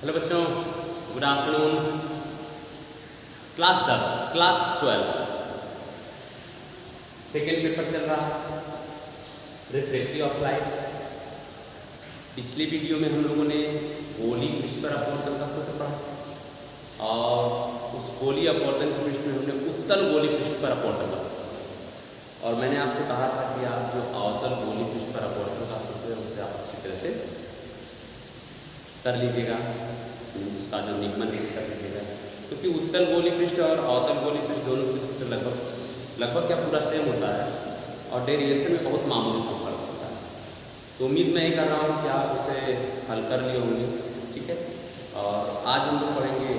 Hello बच्चों, good afternoon. Class 10, class 12 second paper चल रहा है, रिफ्रैक्टिव ऑफ लाइट। पिछली वीडियो में हम लोगों ने गोली पृष्ठ पर अपवर्तन का सूत्र पढ़ा और उस गोली अपवर्तन के पृष्ठ में हमने उत्तल गोली पृष्ठ पर अपवर्तन का सूत्र, और मैंने आपसे कहा था कि आप जो अवतल गोली पृष्ठ पर अपवर्तन का सूत्र है उससे आप अच्छी तरह से कर लीजिएगा, उसका जो निगमन से कर लीजिएगा, क्योंकि उत्तल गोली पृष्ठ और अवतल गोली पृष्ठ दोनों के सूत्र लगभग क्या पूरा सेम होता है और डेरिवेशन में बहुत मामूली संपर्क होता है। तो उम्मीद मैं ये कर रहा हूँ कि आप उसे हल कर लिए होंगे, ठीक है। और आज हम लोग पढ़ेंगे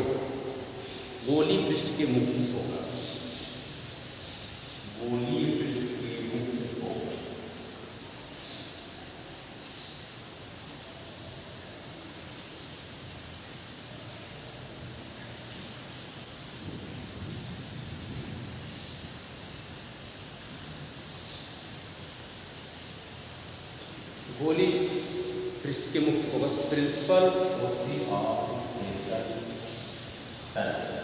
गोली पृष्ठ के मुख्य फोकस। गोली पृष्ठ के मुख्य फोकस। गोली पृष्ठ के मुख्य focus, principal foci of spherical surface.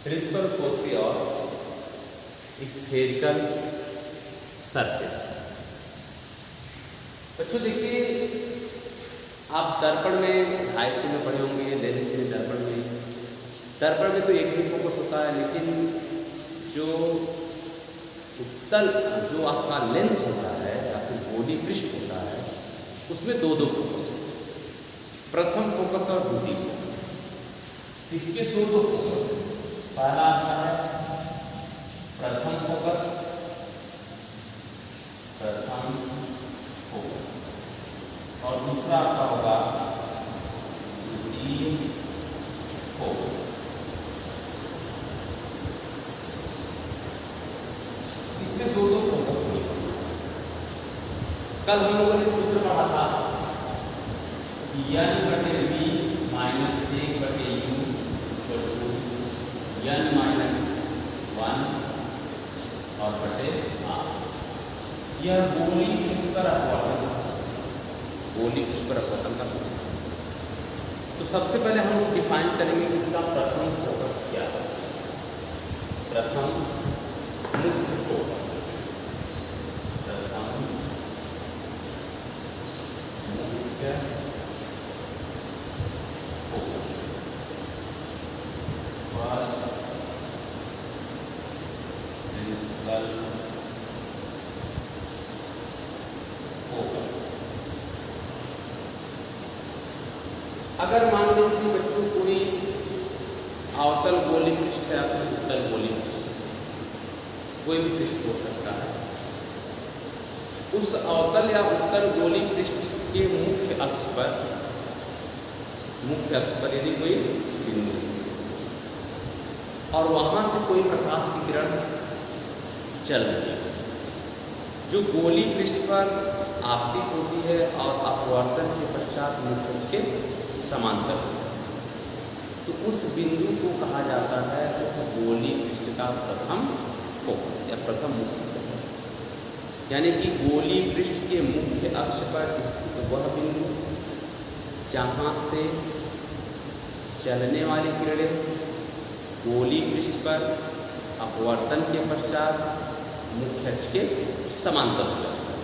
Principal foci of spherical surface. बच्चों देखिए, आप दर्पण में हाई स्कूल में पढ़े होंगे, लेंस से दर्पण में तो एक ही फोकस होता है, लेकिन जो उत्तल जो आपका लेंस होता है या फिर गोली पृष्ठ होता है उसमें दो फोकस होते हैं, प्रथम फोकस और द्वितीय फोकस। इसके दो फोकस, पहला आता है प्रथम फोकस और दूसरा आपका होगा द्वितीय फोकस। इसमें दो फोकस हैं। कल हम लोगों ने सूत्र पढ़ा था कि n/v - 1/u n-1 और बटे r। यह गोली पृष्ठ पर अपवर्तन का सूत्र। तो सबसे पहले हम लोग डिफाइन करेंगे कि इसका प्रथम फोकस क्या है। प्रथम मुख्य फोकस, प्रथम मुख्य फोकस, प्रिंसिपल फोकस। अगर मान लीजिए बच्चों कोई अवतल गोली पृष्ठ है या फिर उत्तल गोली पृष्ठ, कोई भी पृष्ठ हो सकता है, उस अवतल या उत्तल गोली पृष्ठ के मुख्य अक्ष पर यदि कोई बिंदु और वहां से कोई प्रकाश की किरण चल रही है जो गोली पृष्ठ पर आपतित होती है और अपवर्तन के पश्चात मुख्य अक्ष के समांतर होती है, तो उस बिंदु को कहा जाता है उस गोली पृष्ठ का प्रथम फोकस या प्रथम मुख्य फोकस। यानी कि गोली पृष्ठ के मुख्य अक्ष पर स्थित वह बिंदु जहाँ से चलने वाली किरणें गोली पृष्ठ पर अपवर्तन के पश्चात मुख्य अक्ष के समांतर हो जाता है,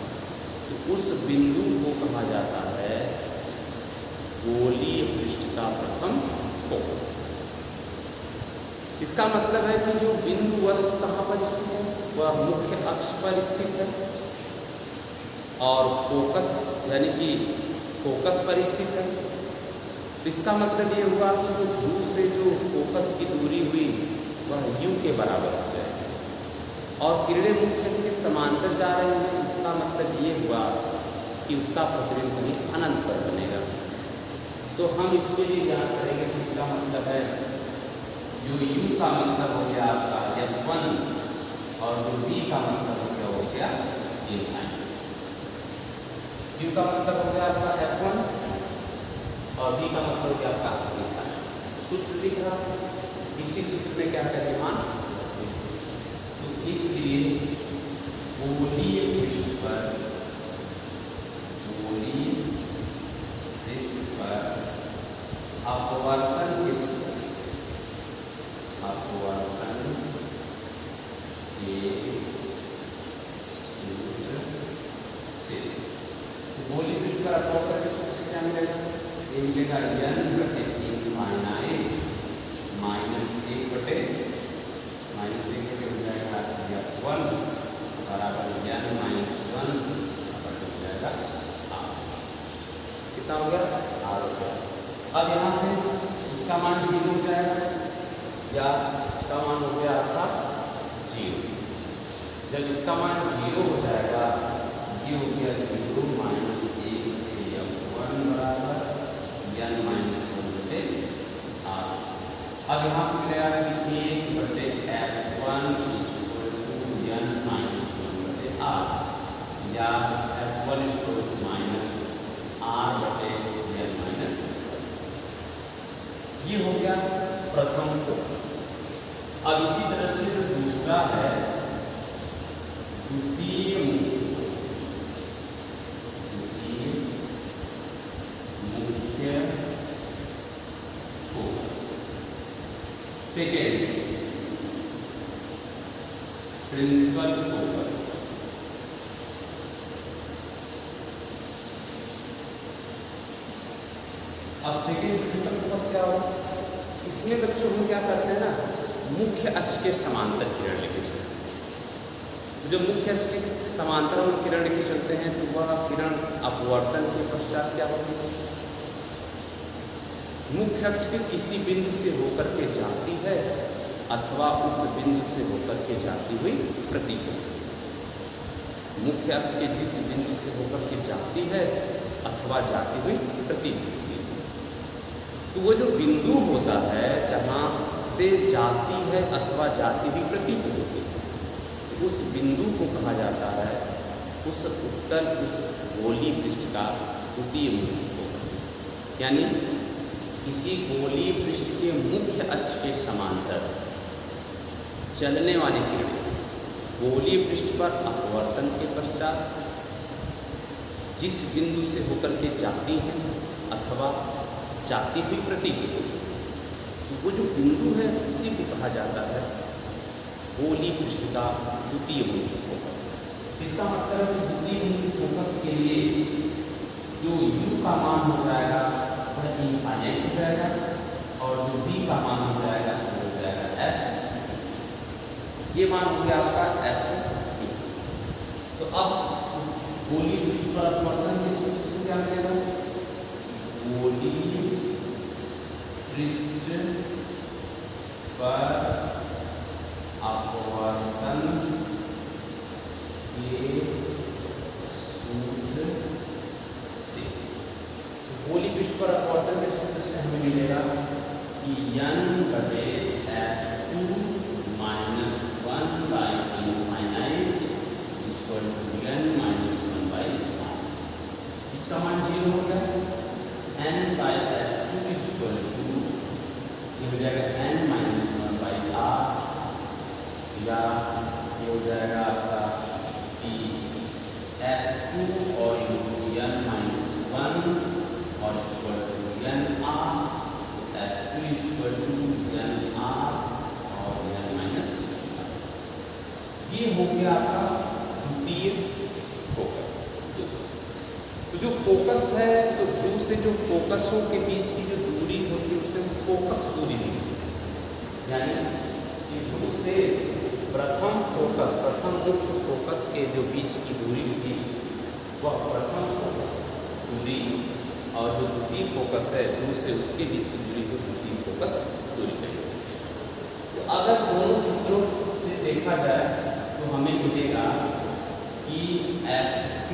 तो उस बिंदु को कहा जाता है गोली पृष्ठ का प्रथम फोकस। इसका मतलब है कि जो बिंदु वस्तु कहाँ पर स्थित है, वह मुख्य अक्ष पर स्थित है और फोकस यानी कि फोकस पर स्थित है। तो इसका मतलब ये हुआ कि जो ध्रुव से जो फोकस की दूरी हुई वह u के बराबर हो जाएगी और किरणें मुख्य अक्ष के समांतर जा रही हैं। इसका मतलब ये हुआ कि उसका प्रतिबिंब कहीं अनंत पर बनेगा। तो हम इसके लिए याद करेंगे कि इसका मतलब है जो u का मतलब हो गया आपका f1 और जो v का मतलब हो गया गया इनफाइनाइट। U का मतलब हो गया आपका F1 और B का मतलब हो गया आपका इनफाइनाइट। सूत्र लिख रहा है, इसी सूत्र में क्या करें मान, तो इसलिए गोलीय पृष्ठ पर अपवर्तन के सूत्र से गोलीय पृष्ठ पर अपवर्तन के सूत्र से क्या मिलेगा, ये मिलेगा n बटे इनफाइनाइट माइनस 1 बटे हो जाएगा F1 बराबर n माइनस 1 बटे हो जाएगा R। कितना हो गया, R हो गया। अब यहाँ से इसका मान 0 हो जाएगा या इसका मान हो गया आपका 0। जब इसका मान 0 हो जाएगा, ये हो गया 0 माइनस 1 F1 बराबर n माइनस 1 बटे R। अब यहाँ से मिलेगा कि 1 बटे F1 n माइनस 1 बटे R या F1 माइनस R बटे n माइनस। ये हो गया प्रथम फोकस। अब इसी तरह से जो दूसरा है द्वितीय मुख्य फोकस, सेकेंड प्रिंसिपल फोकस। अब सेकेंड प्रिंसिपल फोकस क्या होगा, इसमें बच्चों हम क्या करते हैं ना, मुख्य अक्ष के समांतर किरण लेके चलते हैं। जो मुख्य अक्ष के समांतर हम किरण लेके चलते हैं तो वह किरण अपवर्तन के पश्चात क्या होती है, मुख्य अक्ष के किसी बिंदु से होकर के जाती है अथवा उस बिंदु से होकर के जाती हुई प्रतीत होती है। मुख्य अक्ष के जिस बिंदु से होकर के जाती है अथवा जाती हुई प्रतीत होती है, तो वो जो बिंदु होता है जहाँ से जाती है अथवा जाती हुई प्रतीत होती है, उस बिंदु को कहा जाता है उस उत्तल उस गोलीय पृष्ठ का द्वितीय मुख्य फोकस। यानी किसी गोलीय पृष्ठ के मुख्य अक्ष के समांतर चलने वाली किरण गोलीय पृष्ठ पर अपवर्तन के पश्चात जिस बिंदु से होकर के जाती हैं अथवा जाती हुई प्रतीत होती है, तो वो जो बिंदु है उसी को कहा जाता है गोलीय पृष्ठ का द्वितीय मुख्य फोकस। इसका मतलब है द्वितीय मुख्य फोकस के लिए जो U का मान हो जाएगा वह इनफाइनाइट हो जाएगा और जो B का मान हो जाएगा वो हो जाएगा F। ये मान हो गया आपका F। तो अब गोलीय पृष्ठ पर अपवर्तन के सूत्र से क्या मिलेगा, गोलीय पृष्ठ पर अपवर्तन के सूत्र से, गोलीय पृष्ठ पर अपवर्तन के सूत्र से हमें मिलेगा कि n बटे F2 minus 1 by infinite equal to n minus 1 by R। इसका मान 0 हो गया, n by F2 equal to ये हो जाएगा n माइनस 1 बाई R या ये हो जाएगा आपका कि F2 और n माइनस 1 और equal to n R, F2 equal to n R और n माइनस 1। ये हो गया आपका द्वितीय फोकस। तो जो फोकस है तो ध्रुव से जो फोकसों के बीच की जो दूरी होती है उसे फोकस दूरी नहीं होती, यानी ध्रुव से प्रथम मुख्य फोकस के जो बीच की दूरी होती वह प्रथम फोकस दूरी और जो द्वितीय फोकस है ध्रुव से उसके बीच की दूरी को द्वितीय फोकस दूरी कहेंगे। तो अगर दोनों सूत्रों से देखा जाए तो हमें मिलेगा कि F2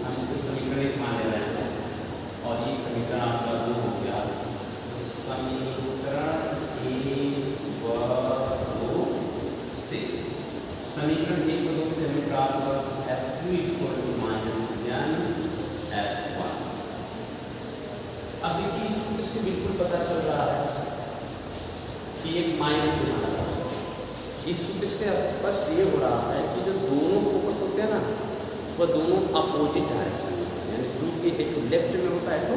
हम इसको समीकरण 1 मान ले रहे हैं और ये समीकरण आपका 2 हो गया, तो समीकरण 1 व 2 से हमें प्राप्त कि एक माइनस से माना जाता है। इस सूत्र से स्पष्ट ये हो रहा है कि जो दोनों फोकस होते हैं ना, वह दोनों अपोजिट डायरेक्शन में, यानी ध्रुव के एक तो लेफ्ट में होता है तो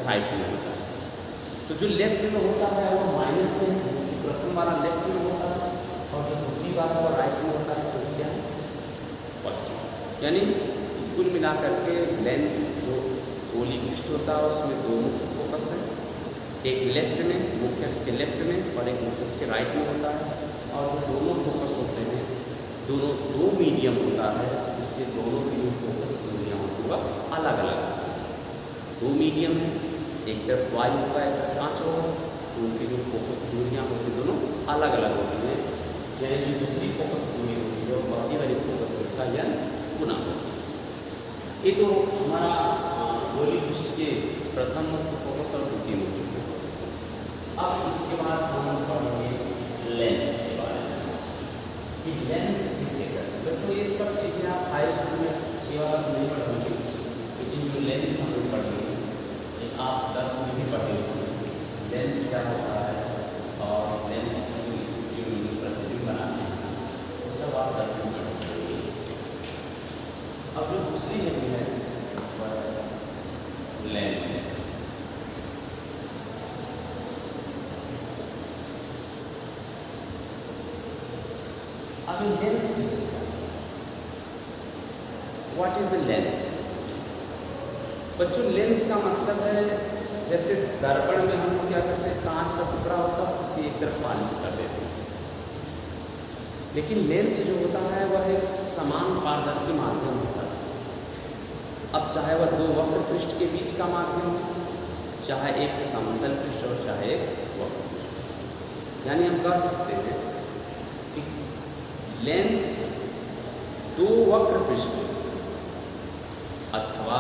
राइट में होता है। तो जो लेफ्ट में होता है वो माइनस में, प्रथम वाला लेफ्ट में होता है, और जो दूसरी वाला वो राइट में होता है तो क्या है, पॉजिटिव। यानी कुल मिलाकर के लेंथ जो गोली पृष्ठ होता है उसमें दो मुख्य फोकस है, एक लेफ्ट में, मुख्य अक्ष के लेफ्ट में, और एक मुख्य अक्ष के राइट में होता है। और जो दोनों फोकस होते हैं, दोनों दो मीडियम होता है, इसलिए दोनों की जो फोकस दूरियाँ होती है वह अलग अलग होती है। दो मीडियम है, एक तरफ वायु होगा, एक तरफ कांच होगा, तो उनकी जो फोकस दूरियाँ होती हैं दोनों अलग अलग होती हैं। यानी जो दूसरी फोकस दूरी होती है वो पहली वाली फोकस दूरी का या गुना होती है। ये तो हमारा गोली पृष्ठ के प्रथम मुख्य फोकस और द्वितीय मुख्य फोकस। अब इसके बाद हम पढ़ेंगे लेंस के बारे में कि लेंस किसे कहते हैं। बच्चों ये सब चीज़ें आप हाई स्कूल में केवल नहीं पढ़ेंगे, लेकिन जो लेंस हम लोग पढ़ेंगे ये आप 10 में भी पढ़े होंगे। लेंस क्या होता है और लेंस की प्रतिबिंब बनाते हैं वो सब आप 10 में पढ़ेंगे। अब जो दूसरी है लेंस। अब लेंस किसे कहते हैं? What is the lens? बच्चों लेंस का मतलब है जैसे दर्पण में हम लोग क्या करते हैं, कांच का टुकड़ा होता है उसे एक तरफ पॉलिश कर देते हैं, लेकिन लेंस जो होता है वह एक समान पारदर्शी माध्यम होता है। अब चाहे वह दो वक्र पृष्ठ के बीच का माध्यम हो, चाहे एक समतल पृष्ठ और चाहे एक वक्र पृष्ठ, यानी हम कह सकते हैं कि लेंस दो वक्र पृष्ठ अथवा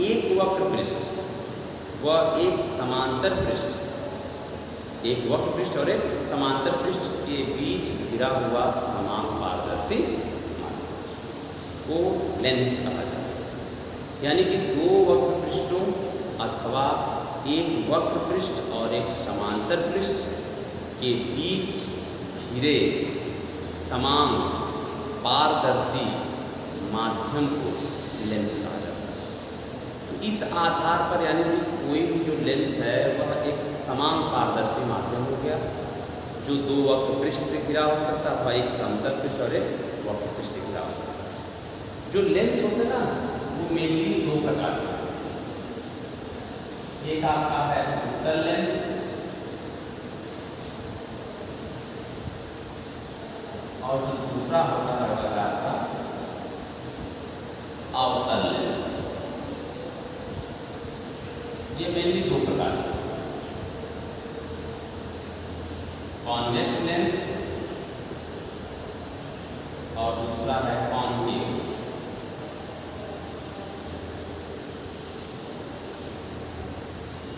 एक वक्र पृष्ठ व एक समांतर पृष्ठ, एक वक्र पृष्ठ और एक समांतर पृष्ठ के बीच घिरा हुआ समान पारदर्शी को लेंस कहा जाता है। यानी कि दो वक्र पृष्ठों अथवा एक वक्र पृष्ठ और एक समांतर पृष्ठ के बीच घिरे समान पारदर्शी माध्यम को लेंस कहा जाता है। तो इस आधार पर यानी कि कोई भी जो लेंस है वह एक समान पारदर्शी माध्यम हो गया, जो दो वक्र पृष्ठ से घिरा हो सकता है अथवा एक समतल पृष्ठ और एक वक्र पृष्ठ से घिरा हो सकता है। जो लेंस होते हैं ना वो मेनली दो प्रकार के होते हैं। एक आपका है उत्तल लेंस और जो दूसरा होता है वह आपका अवतल लेंस। ये मेनली दो प्रकार के, कॉन्वेक्स लेंस और दूसरा है कॉन्केव।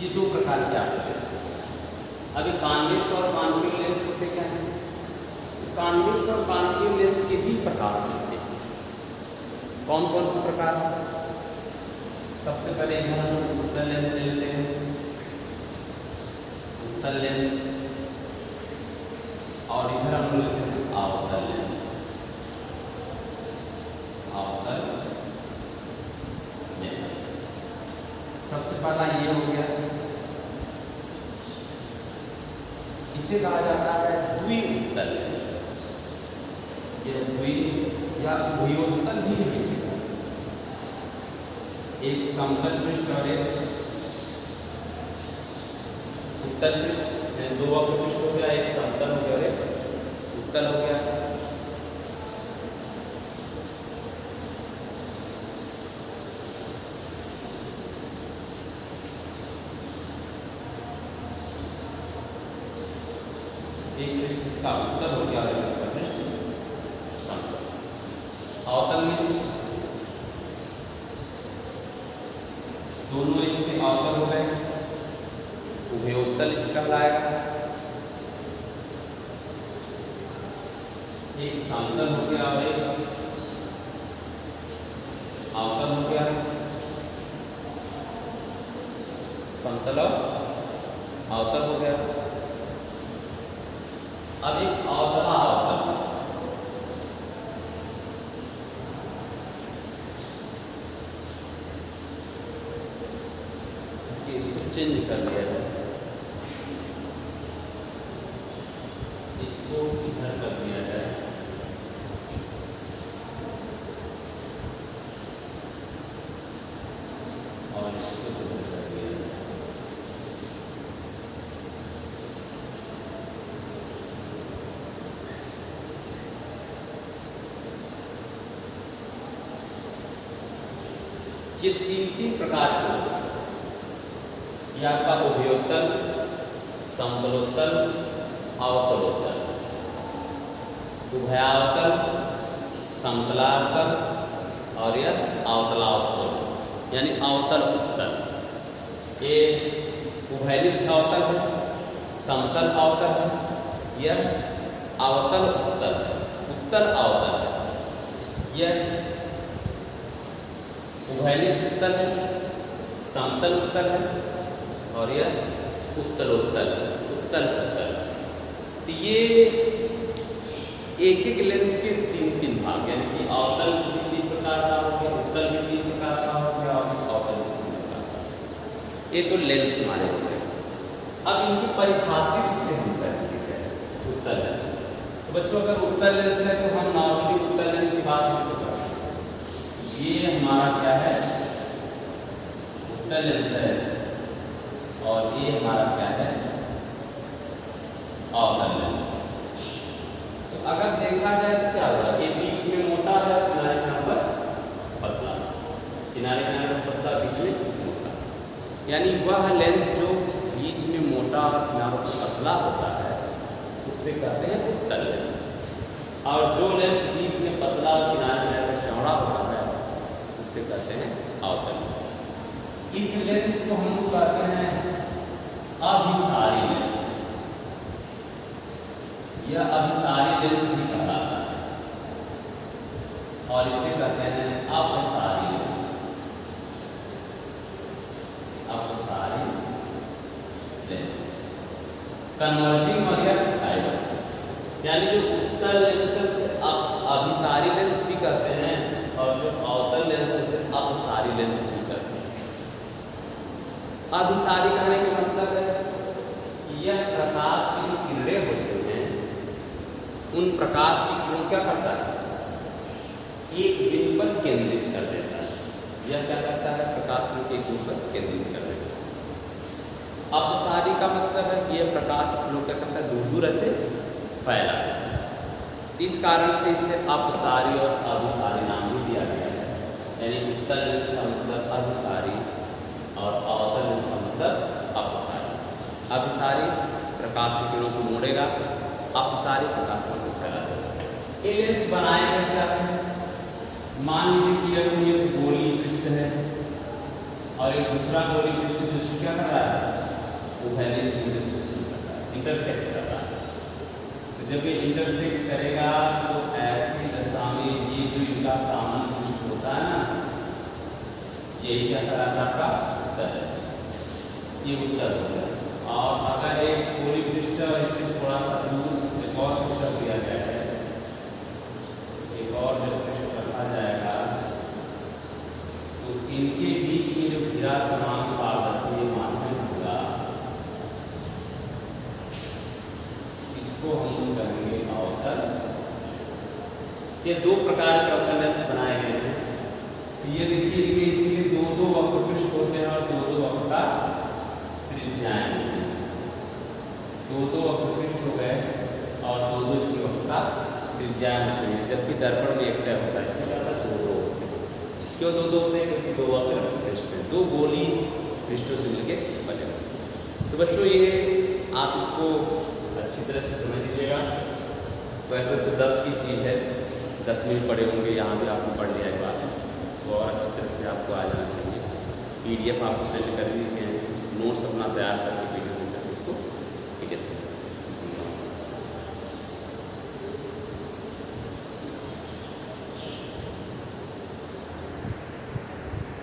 ये दो प्रकार के आपके लेंस। अभी कॉन्वेक्स और कॉन्केव लेंस होते क्या हैं? कॉन्वेक्स और कॉन्केव लेंस के भी प्रकार होते हैं। कौन कौन से प्रकार? सबसे पहले हम उत्तल लेंस ले लेते हैं, उत्तल लेंस, और इधर हम लेते हैं अवतल लेंस, अवतल लेंस। सबसे पहला ये हो गया, इसे कहा जाता है द्विउत्तल लेंस। ये द्वि या द्विउत्तल भी है इसी तरह, एक समतल पृष्ठ और एक उत्तल पृष्ठ, दो वक्र पृष्ठ हो गया, एक समतल हो गया और एक उत्तल हो गया। एक पृष्ठ इसका उत्तल हो गया और इसका पृष्ठ समतल। अवतल में दोनों इसमें अवतल हो गए, उभयोत्तल इसका कहलाएगा। एक समतल हो गया और एक अवतल हो गया, समतल और अवतल हो गया। अब एक अवतला अवतल, इसको चेंज कर दिया जाए, इसको इधर कर दिया जाए, और इसको इधर कर दिया जाए। ये तीन प्रकार के, ये आपका उभयोत्तल, समतलोत्तल, अवतलोत्तल। उभयावतल, समतलावतल और यह अवतलावतल यानी अवतल उत्तल। ये उभयनिष्ठ अवतल है, समतल अवतल है, यह अवतल उत्तल है, उत्तल अवतल है। यह उभयनिष्ठ उत्तल है, समतल उत्तल है और यह उत्तलोत्तल, उत्तल उत्तल। तो ये एक एक लेंस के तीन भाग, यानी कि अवतल भी 3 प्रकार का हो गया, उत्तल भी 3 प्रकार का हो गया और अवतल भी 3 प्रकार का। ये तो लेंस हमारे हो गए। अब इनकी परिभाषित से हम करेंगे कैसे, उत्तल लेंस। तो बच्चों अगर उत्तल लेंस है तो हम नॉर्मली उत्तल लेंस की बात इसको करेंगे। ये हमारा क्या है, उत्तल लेंस है और ये हमारा क्या है, अवतल लेंस। तो अगर देखा जाए तो क्या होगा, ये बीच में मोटा है, किनारे यहाँ पर पतला, किनारे किनारे पतला, बीच में मोटा, यानी वह लेंस जो बीच में मोटा और किनारों पर पतला होता है उससे कहते हैं उत्तल लेंस। और जो लेंस बीच में पतला और किनारे किनारे पर चौड़ा होता है उससे कहते हैं अवतल लेंस। इस लेंस को हम लोग कहते हैं अभिसारी लेंस। यह अभिसारी लेंस भी कहलाता है और इसे कहते हैं अपसारी लेंस, अपसारी लेंस। कन्वर्जिंग और यह फाइबर, यानी जो उत्तल लेंस है उसे अभिसारी लेंस भी कहते हैं और जो अवतल लेंस है उसे अपसारी लेंस भी कहते हैं। अभिसारी कहने का मतलब है कि यह प्रकाश की जो किरणें होती हैं उन प्रकाश की किरणों क्या करता है, एक बिंदु पर केंद्रित कर देता है। यह क्या करता है, प्रकाश को एक बिंदु पर केंद्रित कर देता है। अपसारी का मतलब है कि यह प्रकाश किरणों क्या करता है, दूर दूर से फैला है। इस कारण से इसे अपसारी और अभिसारी नाम भी दिया गया है। यानी उत्तल लेंस का मतलब अभिसारी और अवतल लेंस का मतलब अपसारी। अभिसारी प्रकाश की किरणों को मोड़ेगा, अपसारी प्रकाश को फैला देगा। ये लेंस बनाए कैसे जाते हैं, मान लीजिए कि ये गोली पृष्ठ है और एक दूसरा गोली पृष्ठ जिसको क्या कर रहा है, उभयनिष्ठ इंटरसेक्ट कर रहा है। तो जब ये इंटरसेक्ट करेगा तो ऐसी दशा में ये जो इनका सामने पृष्ठ होता है ना, यही क्या कराता है आपका उत्तल लेंस, ये उत्तल हो गया। और अगर एक गोली पृष्ठ इससे थोड़ा सा दूर एक और पृष्ठ दिया जाए, एक और जब पृष्ठ रखा जाएगा तो इनके बीच में जो घिरा समान पारदर्शी माध्यम होगा इसको हम कहेंगे अवतल। ये 2 प्रकार के अवतल लेंस बनाए गए हैं। ये देखिए इसलिए 2-2 वक्र पृष्ठ होते हैं और 2-2 वक्र का त्रिज्याएं होती हैं। 2-2 वक्र पृष्ठ हो गए और 2-2 इसके वक्र का त्रिज्याएं होती हैं, जबकि दर्पण में एक तय होता है, इससे ज़्यादा 2-2 होते हैं। क्यों 2-2 होते हैं, क्योंकि 2 वक्र पृष्ठ है, 2 गोली पृष्ठों से मिलकर बने होते हैं। तो बच्चों ये आप इसको अच्छी तरह से समझ लीजिएगा। वैसे तो 10 की चीज़ है, 10 में पढ़े होंगे, यहाँ भी आपने पढ़ लिया एक बार, तो और अच्छी तरह से आपको आ जाना चाहिए। PDF आपको सेंड कर दिए हैं, नोट्स अपना तैयार कर